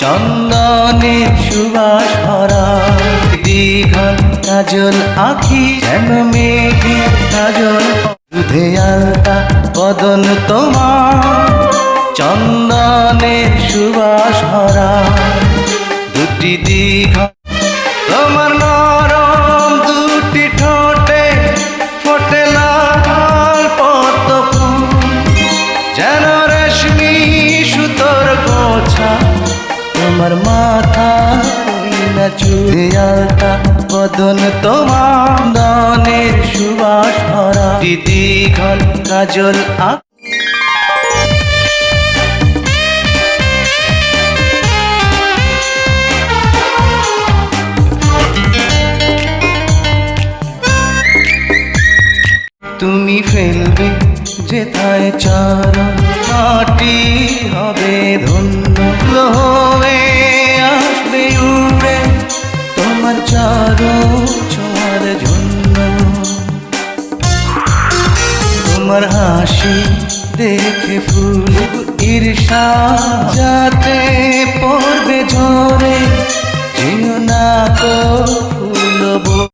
চন্দনের সুবাস ভরা দীঘল কাজল আখি যেন মেঘে কাজল দুধে আলতা বদন তোমার চন্দনের সুবাস ভরা দুটি দীঘল তোমার নরম দুটি ঠোঁটে ফোটে লাল পদ্ম ফুল যেন রেশমি সুতোর গোছা তোমার মাথা না চুলে আলতা বদন তোমার চন্দনের সুবাস ভরা দীঘল কাজল তুমি ফেলবে যেথায় চরণ মাটি হবে ধন্য হয়ে আসবে উড়ে তোমার চরণ ছোঁয়ার জন্য তোমার হাসি দেখে ফুল ঈর্ষা যাতে